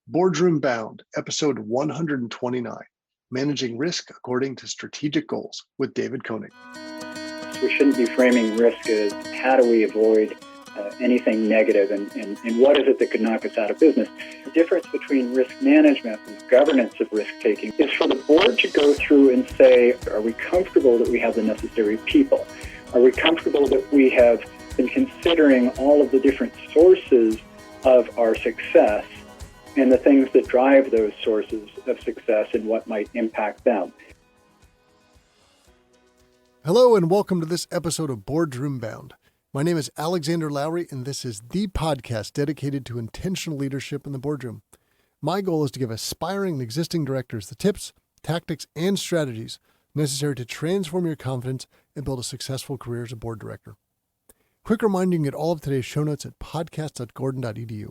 Boardroom Bound, episode 129, Managing Risk According to Strategic Goals with David Koenig. We shouldn't be framing risk as how do we avoid anything negative and what is it that could knock us out of business. The difference between risk management and governance of risk taking is for the board to go through and say, are we comfortable that we have the necessary people? Are we comfortable that we have been considering all of the different sources of our success and the things that drive those sources of success and what might impact them? Hello and welcome to this episode of Boardroom Bound. My name is Alexander Lowry and this is the podcast dedicated to intentional leadership in the boardroom. My goal is to give aspiring and existing directors the tips, tactics, and strategies necessary to transform your confidence and build a successful career as a board director. Quick reminder, you can get all of today's show notes at podcast.gordon.edu.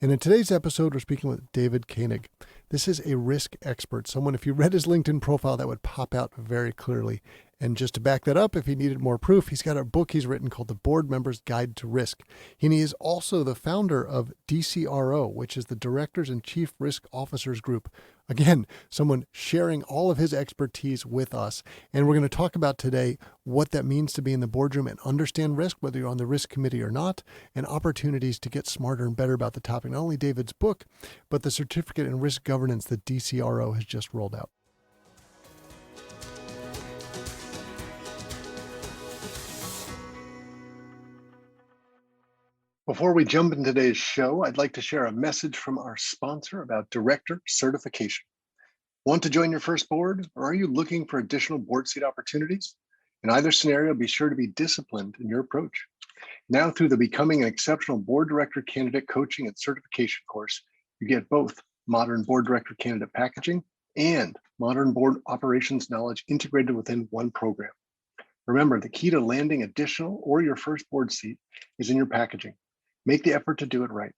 And in today's episode, we're speaking with David Koenig. This is a risk expert, someone, if you read his LinkedIn profile, that would pop out very clearly. And just to back that up, if he needed more proof, he's got a book he's written called The Board Member's Guide to Risk. And he is also the founder of DCRO, which is the Directors and Chief Risk Officers Group. Again, someone sharing all of his expertise with us. And we're going to talk about today what that means to be in the boardroom and understand risk, whether you're on the risk committee or not, and opportunities to get smarter and better about the topic. Not only David's book, but the certificate in risk governance that DCRO has just rolled out. Before we jump into today's show, I'd like to share a message from our sponsor about director certification. Want to join your first board, or are you looking for additional board seat opportunities? In either scenario, be sure to be disciplined in your approach. Now, through the Becoming an Exceptional Board Director Candidate Coaching and Certification course, you get both modern board director candidate packaging and modern board operations knowledge integrated within one program. Remember, the key to landing additional or your first board seat is in your packaging. Make the effort to do it right.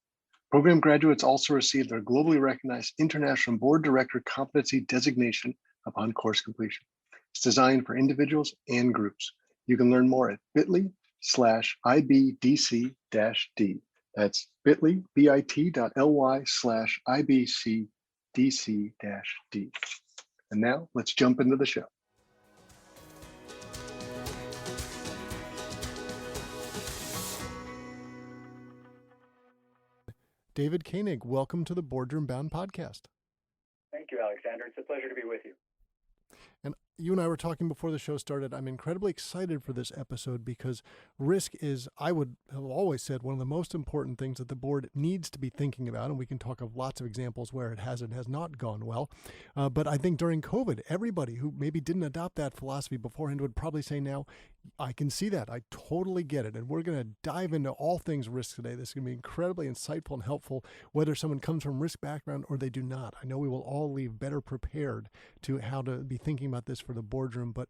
Program graduates also receive their globally recognized International Board Director Competency Designation upon course completion. It's designed for individuals and groups. You can learn more at bit.ly/IBDC-D. That's bit.ly, bit.ly/IBCDC-D. And now let's jump into the show. David Koenig, welcome to the Boardroom Bound podcast. Thank you, Alexander. It's a pleasure to be with you. And you and I were talking before the show started. I'm incredibly excited for this episode because risk is, I would have always said, one of the most important things that the board needs to be thinking about. And we can talk of lots of examples where it has and has not gone well. But I think during COVID, everybody who maybe didn't adopt that philosophy beforehand would probably say now, I can see that. I totally get it. And we're going to dive into all things risk today. This is going to be incredibly insightful and helpful, whether someone comes from risk background or they do not. I know we will all leave better prepared to how to be thinking about this for the boardroom. But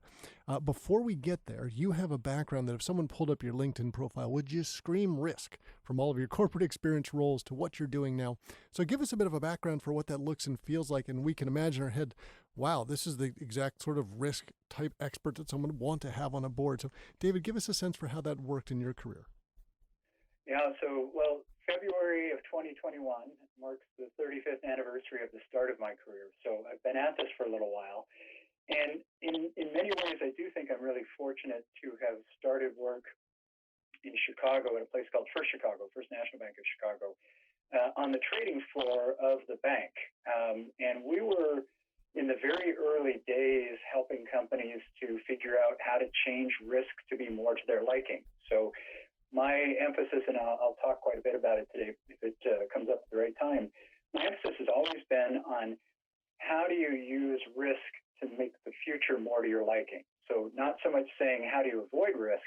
before we get there, you have a background that if someone pulled up your LinkedIn profile, would just scream risk from all of your corporate experience roles to what you're doing now. So give us a bit of a background for what that looks and feels like. And we can imagine in our head, wow, this is the exact sort of risk type expert that someone would want to have on a board. So David, give us a sense for how that worked in your career. Yeah, well, February of 2021 marks the 35th anniversary of the start of my career. So I've been at this for a little while. And in many ways, I do think I'm really fortunate to have started work in Chicago at a place called First National Bank of Chicago, on the trading floor of the bank. And we were in the very early days helping companies to figure out how to change risk to be more to their liking. So my emphasis, and I'll talk quite a bit about it today if it comes up at the right time, my emphasis has always been on how do you use risk to make the future more to your liking. So not so much saying how do you avoid risk,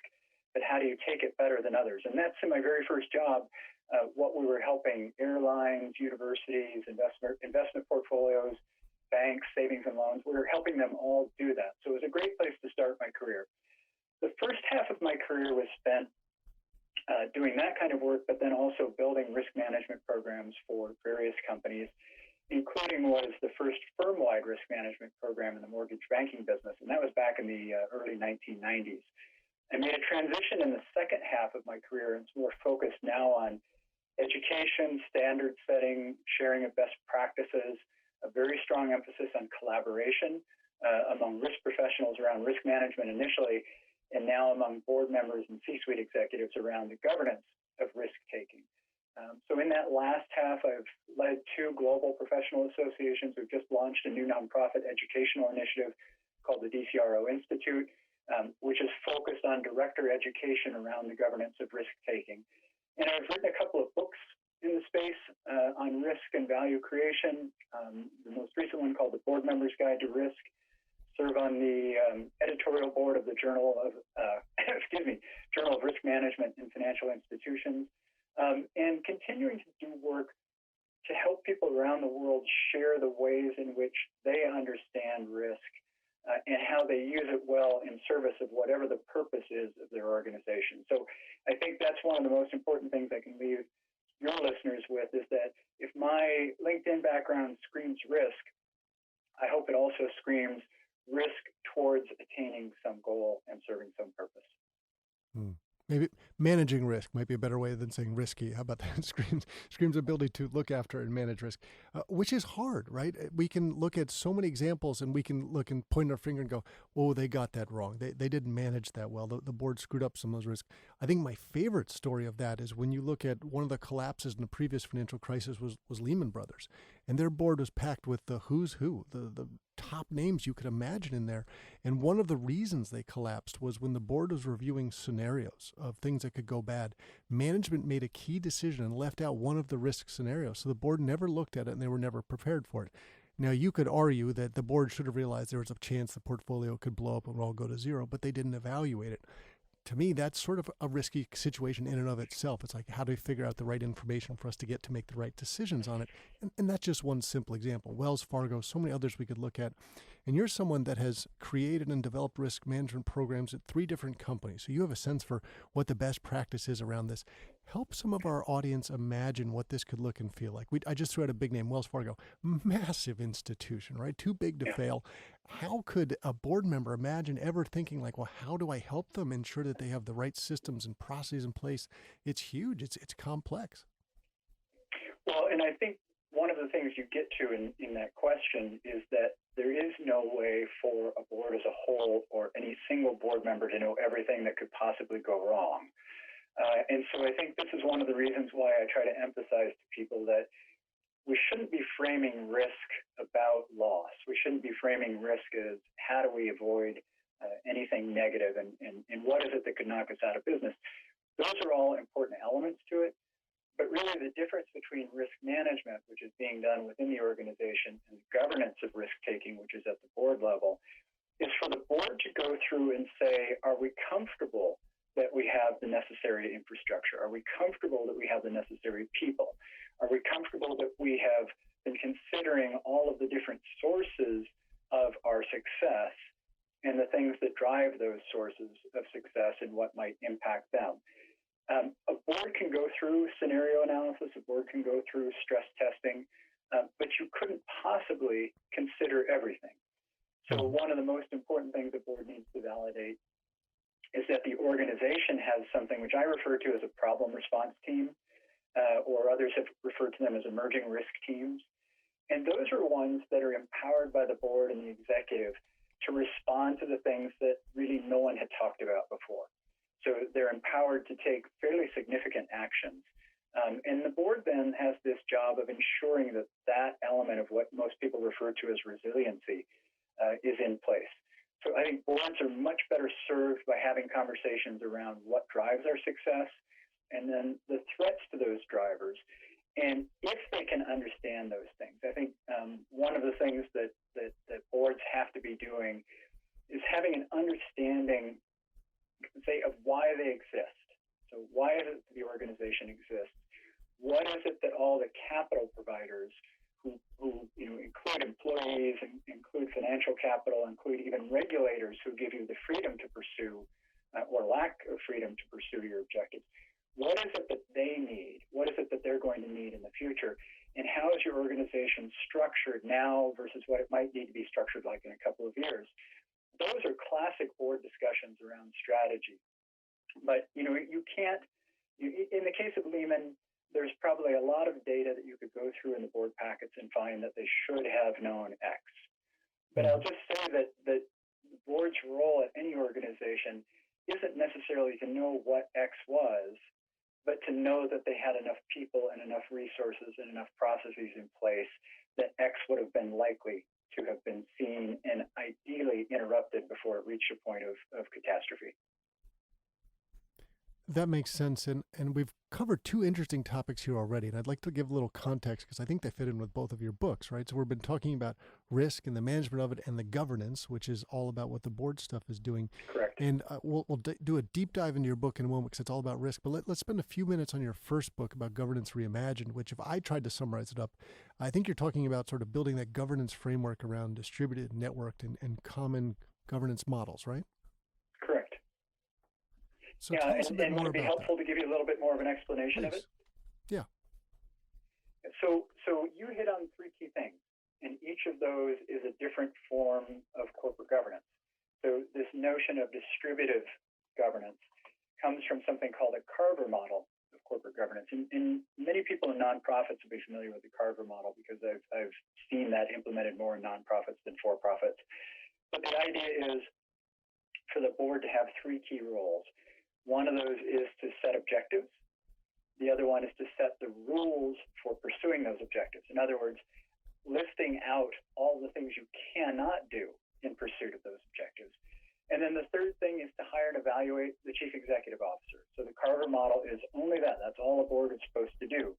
but how do you take it better than others? And that's in my very first job, what we were helping airlines, universities, investment portfolios, banks, savings and loans. We were helping them all do that. So it was a great place to start my career. The first half of my career was spent doing that kind of work, but then also building risk management programs for various companies, including what is the first firm-wide risk management program in the mortgage banking business. And that was back in the early 1990s. I made a transition in the second half of my career and it's more focused now on education, standard setting, sharing of best practices, a very strong emphasis on collaboration among risk professionals around risk management initially, and now among board members and C-suite executives around the governance of risk-taking. So in that last half, I've led 2 global professional associations. We've just launched a new nonprofit educational initiative called the DCRO Institute, which is focused on director education around the governance of risk-taking. And I've written a couple of books in the space on risk and value creation. The most recent one called The Board Member's Guide to Risk. Serve on the editorial board of the Journal of Journal of Risk Management in Financial Institutions, and continuing to do work to help people around the world share the ways in which they understand risk and how they use it well in service of whatever the purpose is of their organization. So I think that's one of the most important things I can leave your listeners with, is that if my LinkedIn background screams risk, I hope it also screams risk towards attaining some goal and serving some purpose. Maybe managing risk might be a better way than saying risky. How about that? Screams ability to look after and manage risk, which is hard, right? We can look at so many examples and we can look and point our finger and go, oh, they got that wrong. They didn't manage that well. The board screwed up some of those risks. I think my favorite story of that is when you look at one of the collapses in the previous financial crisis was Lehman Brothers. And their board was packed with the who's who, the top names you could imagine in there. And one of the reasons they collapsed was when the board was reviewing scenarios of things that could go bad, management made a key decision and left out one of the risk scenarios. So the board never looked at it and they were never prepared for it. Now, you could argue that the board should have realized there was a chance the portfolio could blow up and all go to zero, but they didn't evaluate it. To me, that's sort of a risky situation in and of itself. It's like, how do we figure out the right information for us to get to make the right decisions on it? And that's just one simple example. Wells Fargo, so many others we could look at. And you're someone that has created and developed risk management programs at 3 different companies. So you have a sense for what the best practice is around this. Help some of our audience imagine what this could look and feel like. I just threw out a big name, Wells Fargo, massive institution, right? Too big to fail. How could a board member imagine ever thinking like, well, how do I help them ensure that they have the right systems and processes in place? It's huge. It's complex. Well, and I think one of the things you get to in that question is that there is no way for a board as a whole or any single board member to know everything that could possibly go wrong. And so I think this is one of the reasons why I try to emphasize to people that we shouldn't be framing risk about loss. We shouldn't be framing risk as how do we avoid anything negative and what is it that could knock us out of business. Those are all important elements to it. But really the difference between risk management, which is being done within the organization, and governance of risk-taking, which is at the board level, is for the board to go through and say, are we comfortable that we have the necessary infrastructure? Are we comfortable that we have the necessary people? Are we comfortable that we have been considering all of the different sources of our success and the things that drive those sources of success and what might impact them? A board can go through scenario analysis, a board can go through stress testing, but you couldn't possibly consider everything. So one of the most important things the board needs to validate is that the organization has something which I refer to as a problem response team, or others have referred to them as emerging risk teams. And those are ones that are empowered by the board and the executive to respond to the things that really no one had talked about before. So they're empowered to take fairly significant actions. And the board then has this job of ensuring that that element of what most people refer to as resiliency is in place. So I think boards are much better served by having conversations around what drives our success and then the threats to those drivers. And if they can understand those things, I think one of the things that boards have to be doing is having an understanding, say, of why they exist. So why is it the organization exists? What is it that all the capital providers who include employees, include financial capital, include even regulators who give you the freedom to pursue or lack of freedom to pursue your objectives, what is it that they need? What is it that they're going to need in the future? And how is your organization structured now versus what it might need to be structured like in a couple of years? Those are classic board discussions around strategy. But, you can't, in the case of Lehman, there's probably a lot of data that you could go through in the board packets and find that they should have known X. But I'll just say that the board's role at any organization isn't necessarily to know what X was, but to know that they had enough people and enough resources and enough processes in place that X would have been likely to have been seen and ideally interrupted before it reached a point of catastrophe. That makes sense. And we've covered two interesting topics here already. And I'd like to give a little context because I think they fit in with both of your books, right? So we've been talking about risk and the management of it and the governance, which is all about what the board stuff is doing. Correct. And we'll do a deep dive into your book in a moment because it's all about risk. But let's spend a few minutes on your first book about governance reimagined, which if I tried to summarize it up, I think you're talking about sort of building that governance framework around distributed, networked, and common governance models, right? Correct. So tell us a bit more would it be about helpful to give you a little bit more of an explanation of it? Yeah. So you hit on three key things, and each of those is a different form of corporate governance. So this notion of distributive governance comes from something called a Carver model of corporate governance. And many people in nonprofits will be familiar with the Carver model because I've seen that implemented more in nonprofits than for-profits. But the idea is for the board to have three key roles. One of those is to set objectives. The other one is to set the rules for pursuing those objectives. In other words, listing out all the things you cannot do in pursuit of those objectives. And then the third thing is to hire and evaluate the chief executive officer. So the Carver model is only that. That's all a board is supposed to do.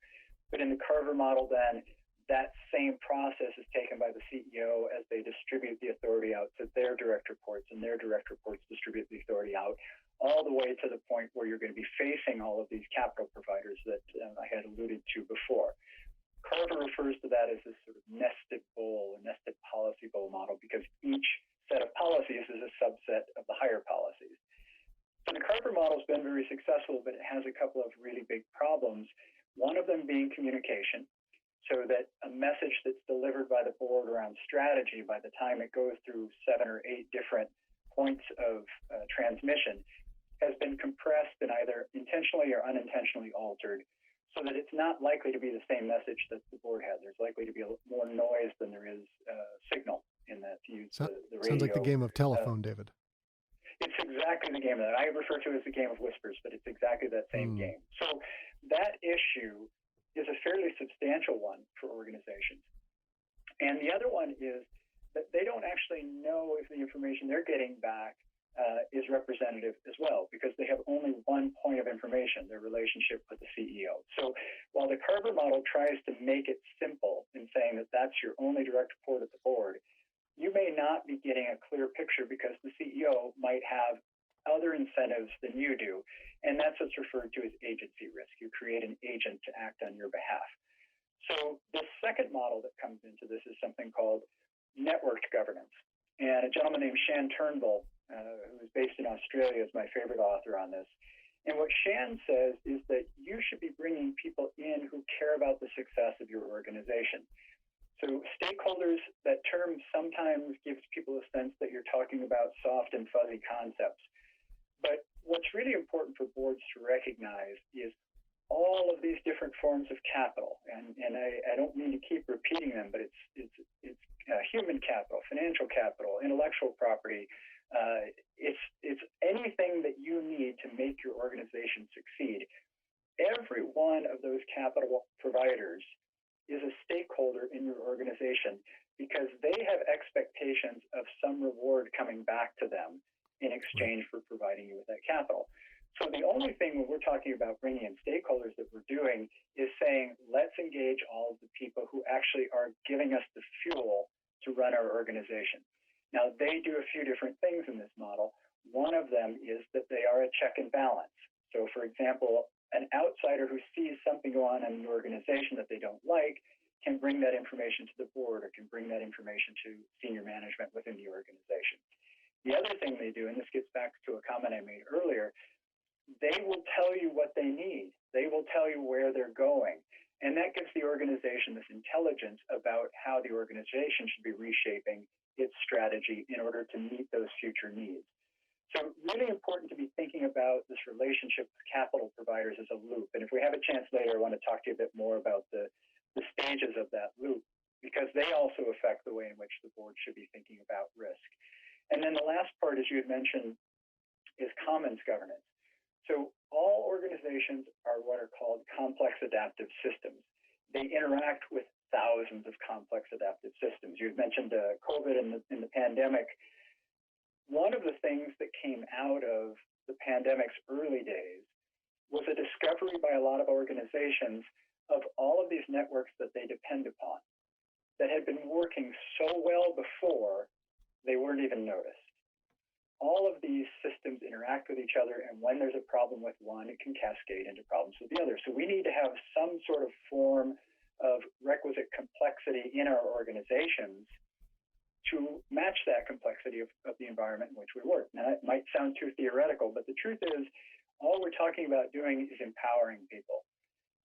But in the Carver model, then, that same process is taken by the CEO as they distribute the authority out to their direct reports, and their direct reports distribute the authority out all the way to the point where you're going to be facing all of these capital providers that I had alluded to before. Carver refers to that as this sort of nested bowl, or nested policy bowl model, because each set of policies is a subset of the higher policies. So the Carver model has been very successful, but it has a couple of really big problems. One of them being communication, so that a message that's delivered by the board around strategy, by the time it goes through 7 or 8 different points of transmission, has been compressed and either intentionally or unintentionally altered, so that it's not likely to be the same message that the board had. There's likely to be more noise than there is signal in that, to use the radio. Sounds like the game of telephone, David. It's exactly the game that I refer to as the game of whispers, but it's exactly that same game. So that issue is a fairly substantial one for organizations. And the other one is that they don't actually know if the information they're getting back is representative as well, because they have only one point of information, their relationship with the CEO. So while the Carver model tries to make it simple in saying that that's your only direct report at the board, you may not be getting a clear picture because the CEO might have other incentives than you do, and that's what's referred to as agency risk. You create an agent to act on your behalf. So the second model that comes into this is something called networked governance. And a gentleman named Shan Turnbull, who is based in Australia, is my favorite author on this. And what Shan says is that you should be bringing people in who care about the success of your organization. So stakeholders, that term sometimes gives people a sense that you're talking about soft and fuzzy concepts. But what's really important for boards to recognize is all of these different forms of capital. And I don't mean to keep repeating them, but it's human capital, financial capital, intellectual property. It's anything that you need to make your organization succeed. Every one of those capital providers is a stakeholder in your organization because they have expectations of some reward coming back to them in exchange for providing you with that capital. So the only thing when we're talking about bringing in stakeholders that we're doing is saying, let's engage all of the people who actually are giving us the fuel to run our organization. Now, they do a few different things in this model. One of them is that they are a check and balance. So, for example, an outsider who sees something go on in the organization that they don't like can bring that information to the board or can bring that information to senior management within the organization. The other thing they do, and this gets back to a comment I made earlier, they will tell you what they need. They will tell you where they're going. And that gives the organization this intelligence about how the organization should be reshaping its strategy in order to meet those future needs. So really important to be thinking about this relationship with capital providers as a loop. And if we have a chance later, I want to talk to you a bit more about the stages of that loop, because they also affect the way in which the board should be thinking about risk. And then the last part, as you had mentioned, is commons governance. So all organizations are what are called complex adaptive systems. They interact with thousands of complex adaptive systems. You had mentioned COVID and the pandemic. One of the things that came out of the pandemic's early days was a discovery by a lot of organizations of all of these networks that they depend upon that had been working so well before they weren't even noticed. All of these systems interact with each other, and when there's a problem with one, it can cascade into problems with the other. So we need to have some sort of form of requisite complexity in our organizations to match that complexity of the environment in which we work. Now, that might sound too theoretical, but the truth is, all we're talking about doing is empowering people.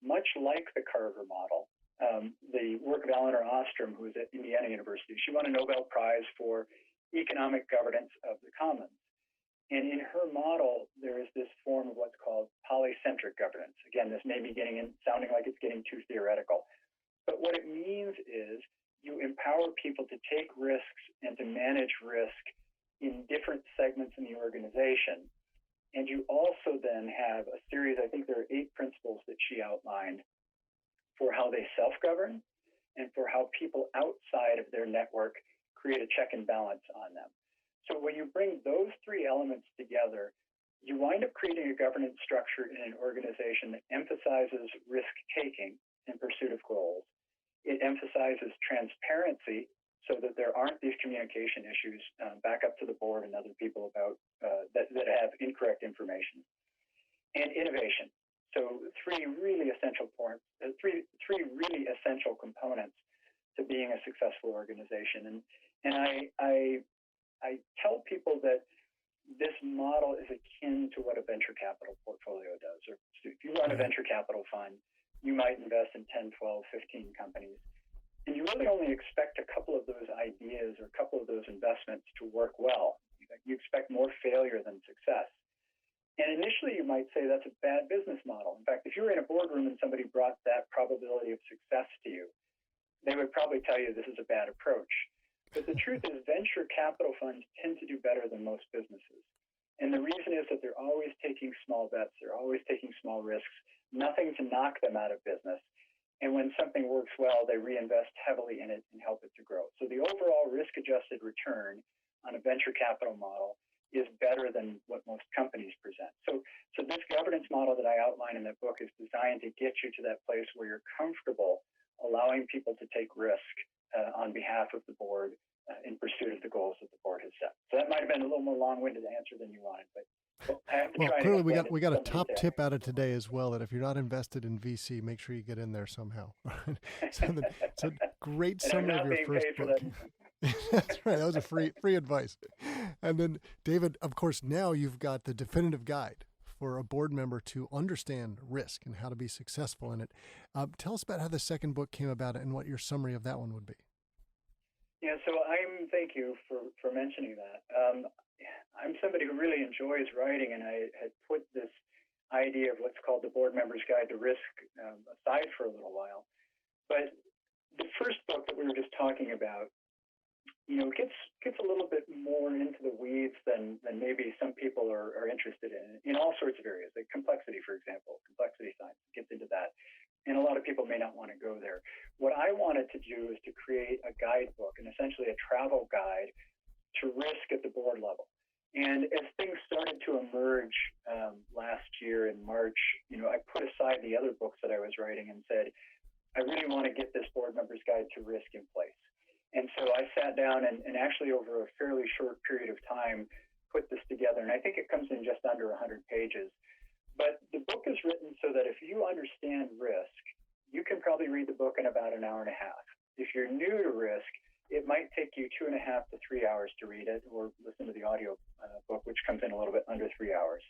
Much like the Carver model, the work of Eleanor Ostrom, who was at Indiana University, she won a Nobel Prize for economic governance of the commons. And in her model, there is this form of what's called polycentric governance. Again, this may be sounding like it's getting too theoretical. But what it means is you empower people to take risks and to manage risk in different segments in the organization. And you also then have a series, I think there are 8 principles that she outlined for how they self-govern and for how people outside of their network create a check and balance on them. So when you bring those 3 elements together, you wind up creating a governance structure in an organization that emphasizes risk-taking in pursuit of goals. It emphasizes transparency so that there aren't these communication issues back up to the board and other people about that have incorrect information. And innovation. So 3 really essential points, 3 really essential components to being a successful organization. And I tell people that this model is akin to what a venture capital portfolio does. Or if you run a venture capital fund, you might invest in 10, 12, 15 companies. And you really only expect a couple of those ideas or a couple of those investments to work well. You expect more failure than success. And initially, you might say that's a bad business model. In fact, if you were in a boardroom and somebody brought that probability of success to you, they would probably tell you this is a bad approach. But the truth is, venture capital funds tend to do better than most businesses. And the reason is that they're always taking small bets. They're always taking small risks, nothing to knock them out of business. And when something works well, they reinvest heavily in it and help it to grow. So the overall risk-adjusted return on a venture capital model is better than what most companies present. So this governance model that I outline in that book is designed to get you to that place where you're comfortable allowing people to take risk on behalf of the board in pursuit of the goals that the board has set. So that might have been a little more long-winded answer than you wanted, but I have to try. Clearly we got a top tip out of today as well, that if you're not invested in VC, make sure you get in there somehow. So great summary of your first book. That's right. That was a free advice. And then, David, of course, now you've got the definitive guide for a board member to understand risk and how to be successful in it. Tell us about how the second book came about and what your summary of that one would be. Yeah, so thank you for mentioning that. I'm somebody who really enjoys writing, and I had put this idea of what's called the Board Member's Guide to Risk aside for a little while. But the first book that we were just talking about, gets a little bit more into the weeds than maybe some people are interested in all sorts of areas. Like complexity, for example, complexity science gets into that. And a lot of people may not want to go there. What I wanted to do is to create a guidebook and essentially a travel guide to risk at the board level. And as things started to emerge last year in March, I put aside the other books that I was writing and said, I really want to get this Board Member's Guide to Risk in place. And so I sat down and actually over a fairly short period of time put this together. And I think it comes in just under 100 pages. But the book is written so that if you understand risk, you can probably read the book in about an hour and a half. If you're new to risk, it might take you 2.5 to 3 hours to read it or listen to the audio book, which comes in a little bit under 3 hours.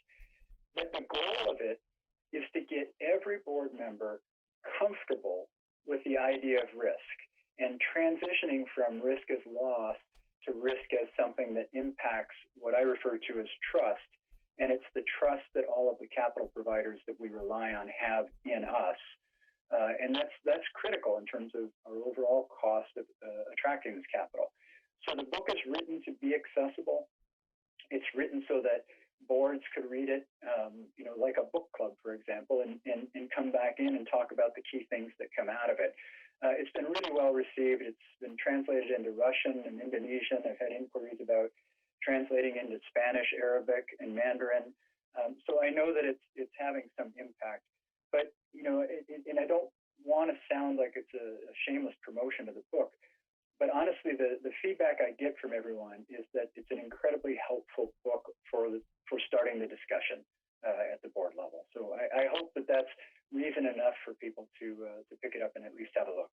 But the goal of it is to get every board member comfortable with the idea of risk and transitioning from risk as loss to risk as something that impacts what I refer to as trust. And it's the trust that all of the capital providers that we rely on have in us. And that's critical in terms of our overall cost of attracting this capital. So the book is written to be accessible. It's written so that boards could read it, like a book club, for example, and come back in and talk about the key things that come out of it. It's been really well received. It's been translated into Russian and Indonesian. I've had inquiries about translating into Spanish, Arabic, and Mandarin. So I know that it's having some impact. But, and I don't want to sound like it's a shameless promotion of the book. But honestly, the feedback I get from everyone is that it's an incredibly helpful book for starting the discussion at the board level. So I hope that that's reason enough for people to pick it up and at least have a look.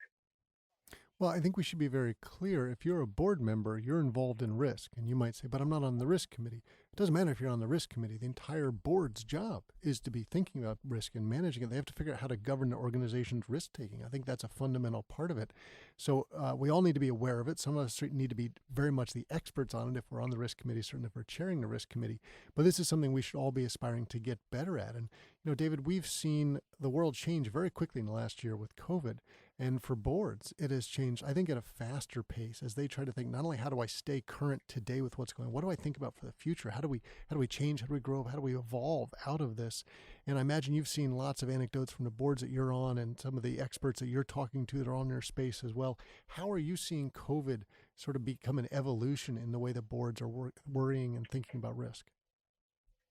Well, I think we should be very clear. If you're a board member, you're involved in risk. And you might say, but I'm not on the risk committee. It doesn't matter if you're on the risk committee. The entire board's job is to be thinking about risk and managing it. They have to figure out how to govern the organization's risk-taking. I think that's a fundamental part of it. So we all need to be aware of it. Some of us need to be very much the experts on it if we're on the risk committee, certainly if we're chairing the risk committee. But this is something we should all be aspiring to get better at. And, David, we've seen the world change very quickly in the last year with COVID. And for boards, it has changed, I think, at a faster pace as they try to think not only how do I stay current today with what's going on, what do I think about for the future? How do we change? How do we grow? How do we evolve out of this? And I imagine you've seen lots of anecdotes from the boards that you're on and some of the experts that you're talking to that are on their space as well. How are you seeing COVID sort of become an evolution in the way the boards are worrying and thinking about risk?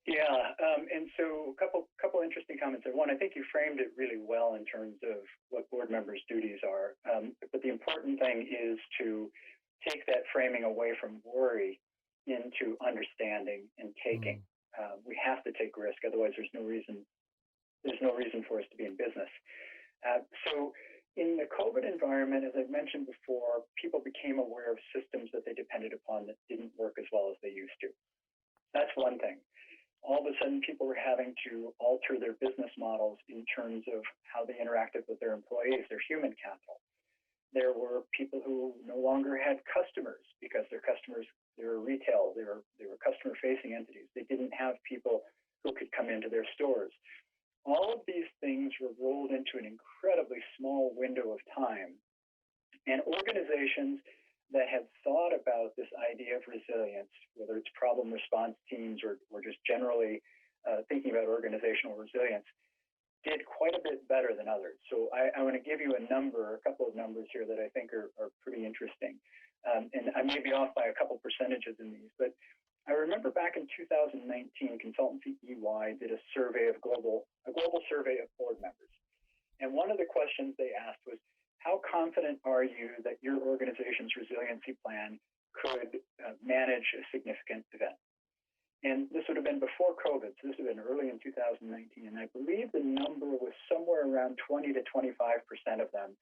Yeah, and so a couple interesting comments there. One, I think you framed it really well in terms of what board members' duties are. But the important thing is to take that framing away from worry into understanding and taking. We have to take risk, otherwise there's no reason for us to be in business. So in the COVID environment, as I've mentioned before, people became aware of systems that they depended upon that didn't work as well as they used to. That's one thing. All of a sudden, people were having to alter their business models in terms of how they interacted with their employees, their human capital. There were people who no longer had customers because their customers, they were retail, they were customer-facing entities. They didn't have people who could come into their stores. All of these things were rolled into an incredibly small window of time. And organizations that have thought about this idea of resilience, whether it's problem response teams or just generally thinking about organizational resilience, did quite a bit better than others. So I want to give you a couple of numbers here that I think are pretty interesting. And I may be off by a couple percentages in these, but I remember back in 2019, consultancy EY did a global survey of board members. And one of the questions they asked was, how confident are you that your organization's resiliency plan could manage a significant event? And this would have been before COVID, so this would have been early in 2019. And I believe the number was somewhere around 20 to 25% of them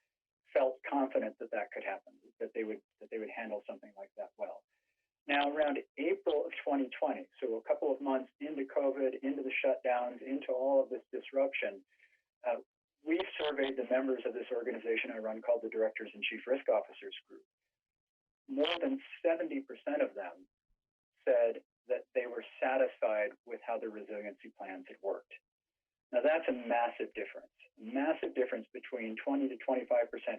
felt confident that could happen, that they would handle something like that well. Now, around April of 2020, so a couple of months into COVID, into the shutdowns, into all of this disruption, we surveyed the members of this organization I run called the Directors and Chief Risk Officers Group. More than 70% of them said that they were satisfied with how the resiliency plans had worked. Now that's a massive difference between 20 to 25%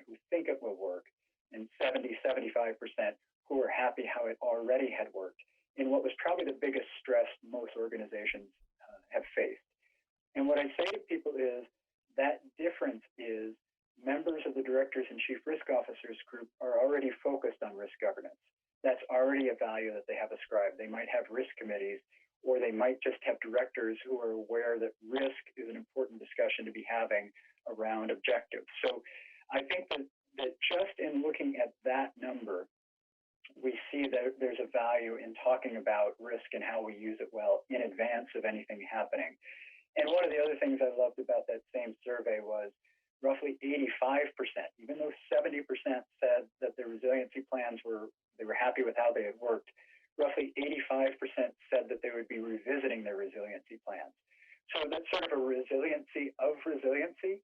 who think it will work and 70-75% who are happy how it already had worked in what was probably the biggest stress most organizations have faced. And what I say to people is, that difference is members of the Directors and Chief Risk Officers Group are already focused on risk governance. That's already a value that they have ascribed. They might have risk committees, or they might just have directors who are aware that risk is an important discussion to be having around objectives. So I think that just in looking at that number, we see that there's a value in talking about risk and how we use it well in advance of anything happening. And one of the other things I loved about that same survey was roughly 85%, even though 70% said that the resiliency plans they were happy with how they had worked, roughly 85% said that they would be revisiting their resiliency plans. So that's sort of a resiliency of resiliency,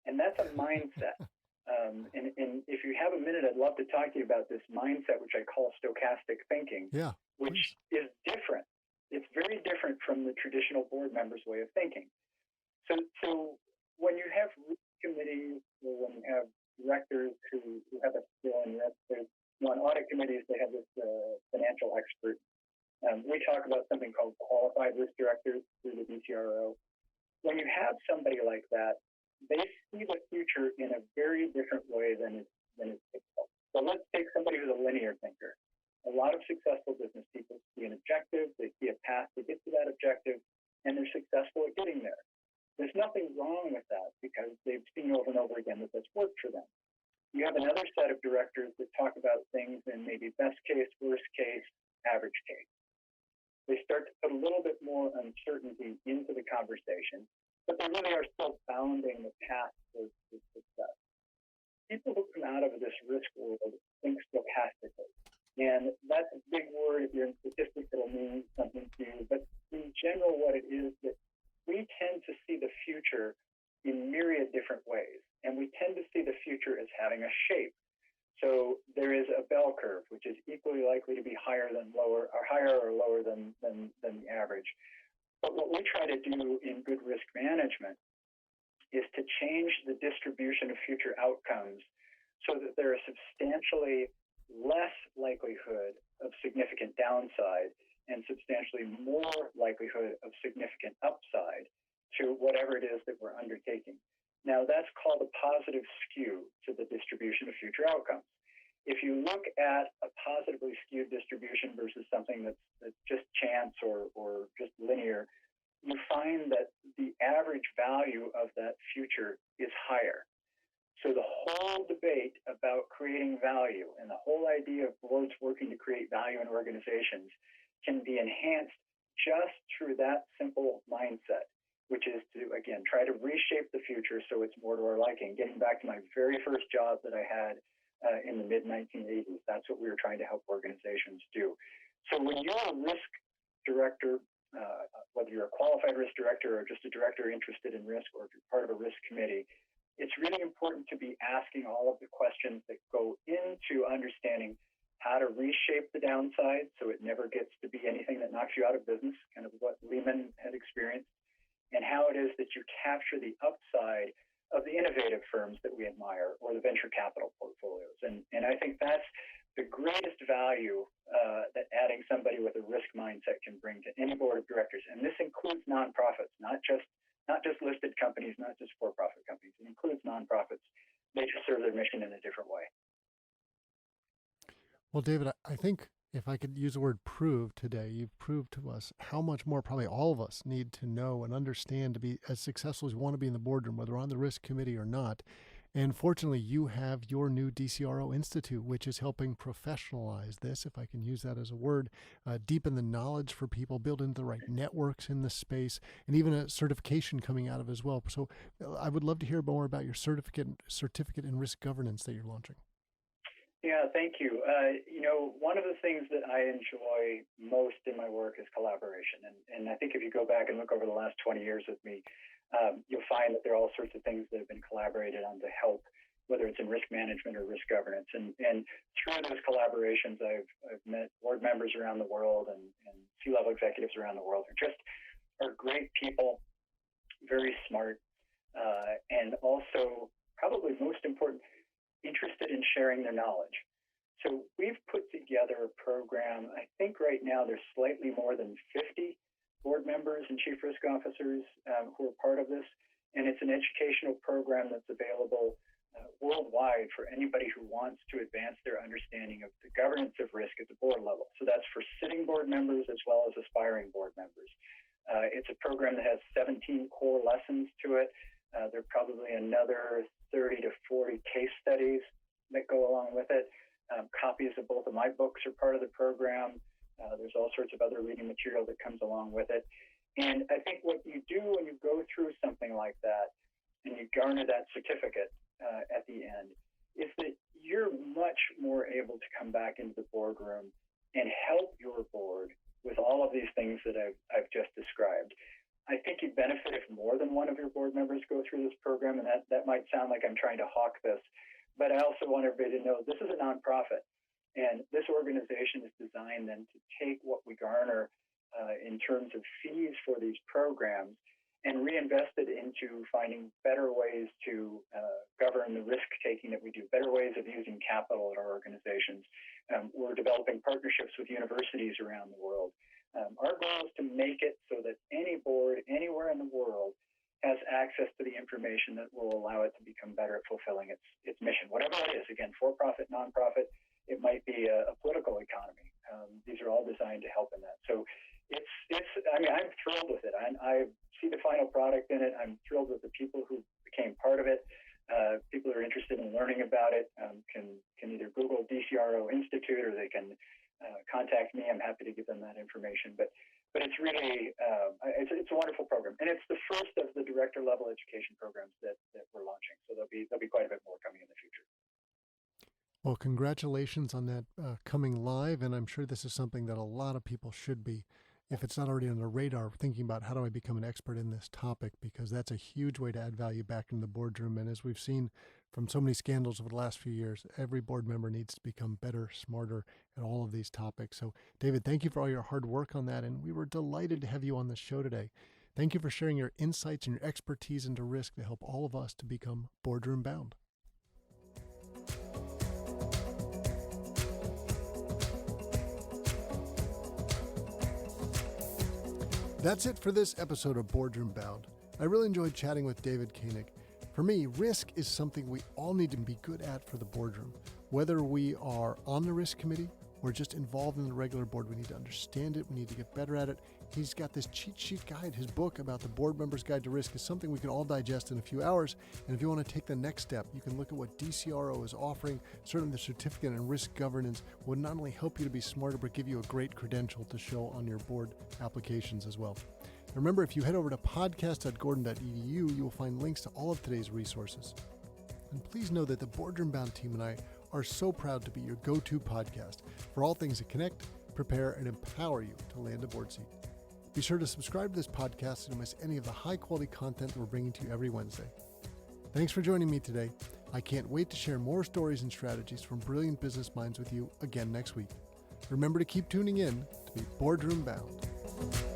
and that's a mindset. And if you have a minute, I'd love to talk to you about this mindset, which I call stochastic thinking, Yeah, which please. is different. It's very different from the traditional board members' way of thinking. So when you have committees, or when you have directors who have a skill in risk, on audit committees, they have this financial expert. We talk about something called qualified risk directors through the DCRO. When you have somebody like that, they see the future in a very different way than is typical. So let's take somebody who's a linear thinker. A lot of successful business people see an objective, they see a path to get to that objective, and they're successful at getting there. There's nothing wrong with that because they've seen over and over again that that's worked for them. You have another set of directors that talk about things in maybe best case, worst case, average case. They start to put a little bit more uncertainty into the conversation, but they really are still bounding the path towards success. People who come out of this risk world think stochastically. And that's a big word. If you're in statistics, it'll mean something to you. But in general, what it is that we tend to see the future in myriad different ways. And we tend to see the future as having a shape. So there is a bell curve, which is equally likely to be higher or lower than the average. But what we try to do in good risk management is to change the distribution of future outcomes so that there is substantially less likelihood of significant downside and substantially more likelihood of significant upside to whatever it is that we're undertaking. Now, that's called a positive skew to the distribution of future outcomes. If you look at a positively skewed distribution versus something that's just chance or just linear, you find that the average value of that future is higher. So the whole debate about creating value and the whole idea of boards working to create value in organizations can be enhanced just through that simple mindset, which is to, again, try to reshape the future so it's more to our liking. Getting back to my very first job that I had in the mid-1980s, that's what we were trying to help organizations do. So when you're a risk director, whether you're a qualified risk director or just a director interested in risk, or if you're part of a risk committee, it's really important to be asking all of the questions that go into understanding how to reshape the downside so it never gets to be anything that knocks you out of business, kind of what Lehman had experienced, and how it is that you capture the upside of the innovative firms that we admire or the venture capital portfolios. And I think that's the greatest value that adding somebody with a risk mindset can bring to any board of directors. And this includes nonprofits, not just listed companies, not just for-profit companies. It includes nonprofits. They just serve their mission in a different way. Well, David, I think if I could use the word prove today, you've proved to us how much more probably all of us need to know and understand to be as successful as we want to be in the boardroom, whether on the risk committee or not. And fortunately, you have your new DCRO Institute, which is helping professionalize this, if I can use that as a word, deepen the knowledge for people, build into the right networks in the space, and even a certification coming out of it as well. So I would love to hear more about your certificate in risk governance that you're launching. Yeah, thank you. One of the things that I enjoy most in my work is collaboration. And I think if you go back and look over the last 20 years with me, you'll find that there are all sorts of things that have been collaborated on to help, whether it's in risk management or risk governance. And through those collaborations, I've met board members around the world and C-level executives around the world who just are great people, very smart, and also, probably most important, interested in sharing their knowledge. So we've put together a program. I think right now there's slightly more than 50 board members and chief risk officers who are part of this. And it's an educational program that's available worldwide for anybody who wants to advance their understanding of the governance of risk at the board level. So that's for sitting board members as well as aspiring board members. It's a program that has 17 core lessons to it. There are probably another 30 to 40 case studies that go along with it. Copies of both of my books are part of the program. There's all sorts of other reading material that comes along with it. And I think what you do when you go through something like that and you garner that certificate at the end is that you're much more able to come back into the boardroom and help your board with all of these things that I've just described. I think you benefit if more than one of your board members go through this program, and that might sound like I'm trying to hawk this, But I also want everybody to know this is a nonprofit, and this organization is designed then to take what we garner in terms of fees for these programs and reinvest it into finding better ways to govern the risk taking that we do, better ways of using capital at our organizations. We're developing partnerships with universities around the world. Our goal is to make it so that any board anywhere in the world has access to the information that will allow it to become better at fulfilling its mission, whatever it is. Again, for-profit, nonprofit, it might be a political economy. These are all designed to help in that. So I'm thrilled with it. I see the final product in it. I'm thrilled with the people who became part of it. People who are interested in learning about it can either Google DCRO Institute or they can contact me. I'm happy to give them that information. But it's really it's a wonderful program, and it's the first of the director level education programs that we're launching. So there'll be quite a bit more coming in the future. Well, congratulations on that coming live, and I'm sure this is something that a lot of people should be, if it's not already on their radar, thinking about how do I become an expert in this topic, because that's a huge way to add value back in the boardroom. And as we've seen from so many scandals over the last few years, every board member needs to become better, smarter at all of these topics. So, David, thank you for all your hard work on that, and we were delighted to have you on the show today. Thank you for sharing your insights and your expertise into risk to help all of us to become boardroom bound. That's it for this episode of Boardroom Bound. I really enjoyed chatting with David Koenig. For me, risk is something we all need to be good at for the boardroom. Whether we are on the risk committee or just involved in the regular board, we need to understand it. We need to get better at it. He's got this cheat sheet guide. His book about the board member's guide to risk is something we can all digest in a few hours. And if you want to take the next step, you can look at what DCRO is offering. Certainly the certificate in risk governance would not only help you to be smarter, but give you a great credential to show on your board applications as well. Remember, if you head over to podcast.gordon.edu, you will find links to all of today's resources. And please know that the Boardroom Bound team and I are so proud to be your go-to podcast for all things that connect, prepare, and empower you to land a board seat. Be sure to subscribe to this podcast so you don't miss any of the high-quality content that we're bringing to you every Wednesday. Thanks for joining me today. I can't wait to share more stories and strategies from brilliant business minds with you again next week. Remember to keep tuning in to be Boardroom Bound.